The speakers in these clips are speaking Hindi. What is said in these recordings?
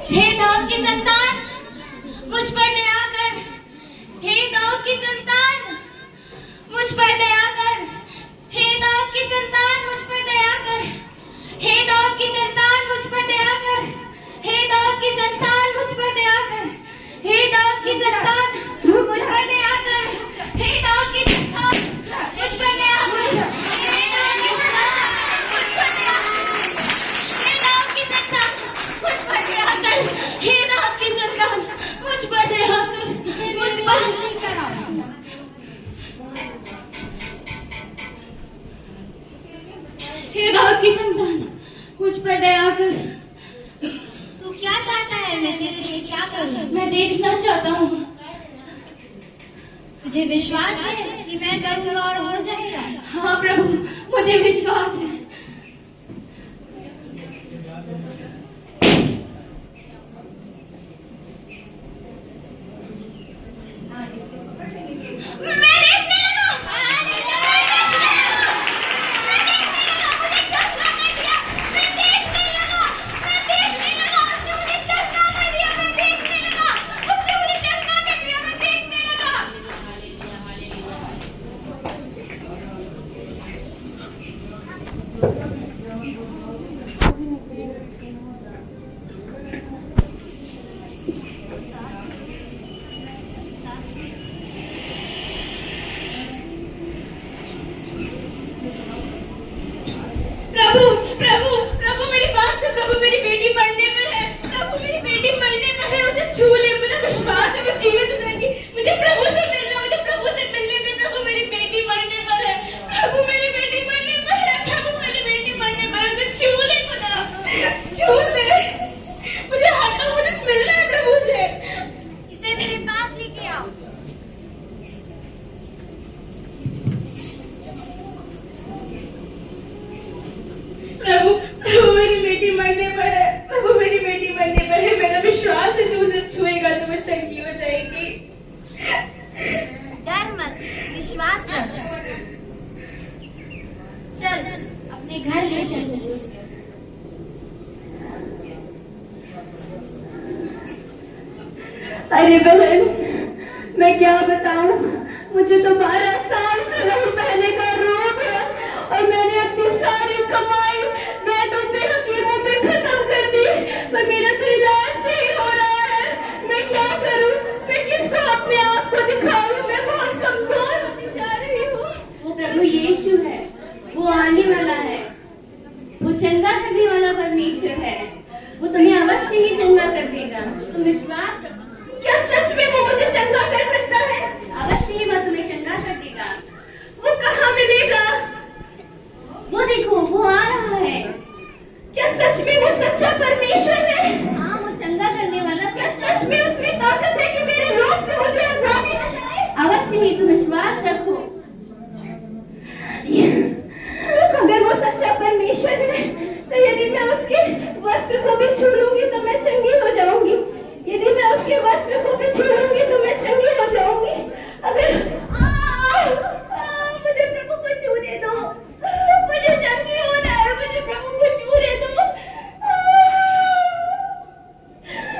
हे दाऊद की संतान, मुझ पर दया कर। हे दाऊद की संतान, मुझ पर दया कर। हे दाऊद की संतान, मुझ पर दया कर। हे दाऊद की संतान, मुझ पर दया कर। हे दाऊद की संतान, मुझ पर दया कर। हे दाऊद की संतान, मुझ पर दया कर। हे दाऊद की संतान, मुझ पर दया कर। हे दाऊद की संतान, मुझ पर दया कर। हे दाऊद की संतान, मुझ पर दया कर। हे दाऊद की संतान, मुझ पर दया कर। मुझ पर हे दाऊद की संतान, मुझ पर दया कर। तू क्या चाहता है? मैं तेरे लिए क्या करूं? मैं देखना चाहता हूँ। तुझे विश्वास है कि मैं करूंगा और हो जाएगा? हाँ प्रभु, मुझे विश्वास है। घर ले चल। अरे बहन, मैं क्या बताऊं, मुझे तो 12 साल से नहीं पहले का रोग है और मैंने अपनी सारी कमाई वैद्यों पे, हकीमों पे खत्म कर दी, पर मेरा तो इलाज नहीं हो रहा है। मैं क्या करूं? मैं किसको अपने आप को दिखाऊं? मैं बहुत कमजोर होती जा रही हूँ। वो प्रभु यीशु है, वो आने वाला है, वो चंगा करने वाला परमेश्वर है। वो तुम्हें अवश्य ही चंगा कर देगा, तुम विश्वास रखो। क्या सच में वो मुझे चंगा कर सकता है? अवश्य ही वो तुम्हें चंगा कर देगा। वो कहाँ मिलेगा? वो देखो, वो आ रहा है। क्या सच में वो सच्चा परमेश्वर है? हाँ, वो चंगा करने वाला। क्या सच में उसमें ताकत है कि मेरे रोग से मुझे आजादी मिले? अवश्य ही, तुम विश्वास रखो। अगर वो सच्चा परमेश्वर है तो यदि मैं उसके वस्त्र को भी छू लूंगी तो मैं चंगी हो जाऊंगी। यदि मैं उसके वस्त्र को भी छू लूंगी तो मैं चंगी हो जाऊंगी। अगर मुझे प्रभु को छूने दो, मुझे चंगी होना है, मुझे प्रभु को छूने दो।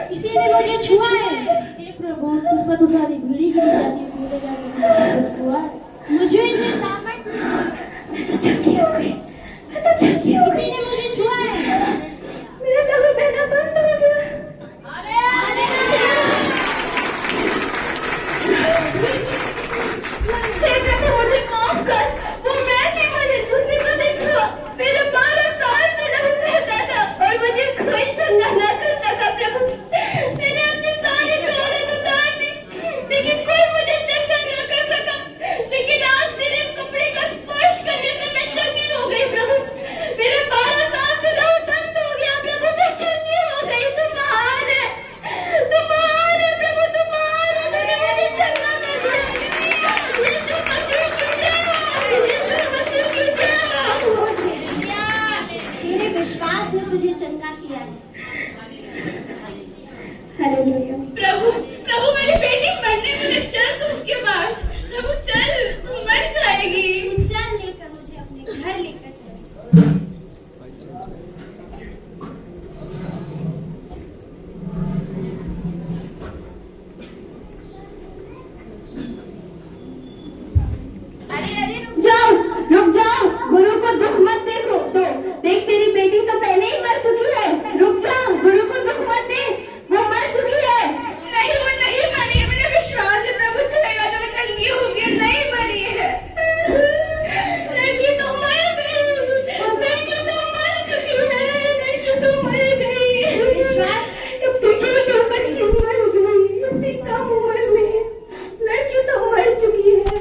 किसी ने मुझे छुआ है। हे प्रभु, तुम पर तो सारी भीड़ी गिर जाती है, पूरे जाने छुआ है। मुझे इसे सामर्थ मैं तो चंगी हो गई, मैं तो चंगी हो गई। किसी ने मुझे छुआ है। मेरा दम बहना बंद हो गया। मुझे माफ कर, वो मैं नहीं, मुझे तुमने मुझे छुआ। मेरे 12 साल से नहीं रहता था और मुझे कोई चंगा ना कर सका प्रभु। मैंने अपने सारे दौलत उतार दी, लेकिन कोई मुझे चंगा ना कर सका। लेकिन आज तेरे कपड़े का स्पर्श करने से मैं चंगी हो गई प्रभु। मेरे 12 अरे अरे रुक जाओ, गुरु को दुख मत देखो। तो देख तेरी बेटी तो पहले ही मर चुकी है। रुक जाओ, गुरु को दुख मत दे, वो मर चुकी है। नहीं, वो नहीं मरी है, मेरा विश्वास है प्रभु चलेगा तो मैं कल ये हो गया, नहीं मरी है। लड़की तो मर गई, लड़की तो मर चुकी है, लड़की तो मर गई। विश्वास पीछे में क्यों पर चिंता हो गई, इतनी कम उम्र में लड़की तो मर चुकी है,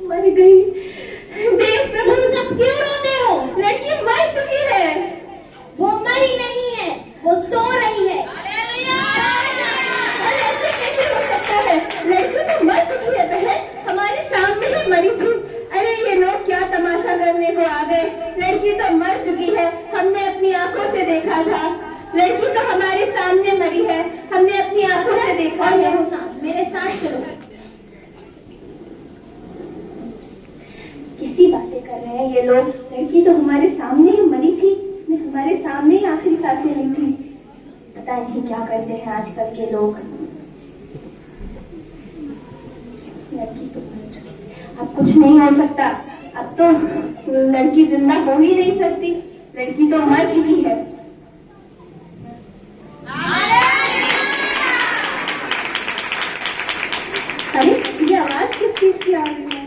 मर गई। देख प्रभु, सब क्यों रोते हो? लड़की मर चुकी है। वो मरी नहीं है, वो सो रही है। अरे ऐसे कैसे हो सकता है? लड़की तो मर चुकी है बहन, हमारे सामने ही मरी थी। अरे ये लोग क्या तमाशा करने को आ गए? लड़की तो मर चुकी है, हमने अपनी आंखों से देखा था। लड़की तो हमारे सामने मरी है, हमने अपनी आंखों से देखा है। मेरे साथ चलो। कैसी बातें कर रहे हैं ये लोग? लड़की तो हमारे सामने ही मरी थी, हमारे सामने ही आखिरी सांसें ली थी। पता नहीं क्या करते हैं आजकल के लोग। लड़की तो मर चुकी, अब कुछ नहीं हो सकता। अब तो लड़की जिंदा हो ही नहीं सकती, लड़की तो मर चुकी है। अरे ये आवाज किस चीज की आ रही है?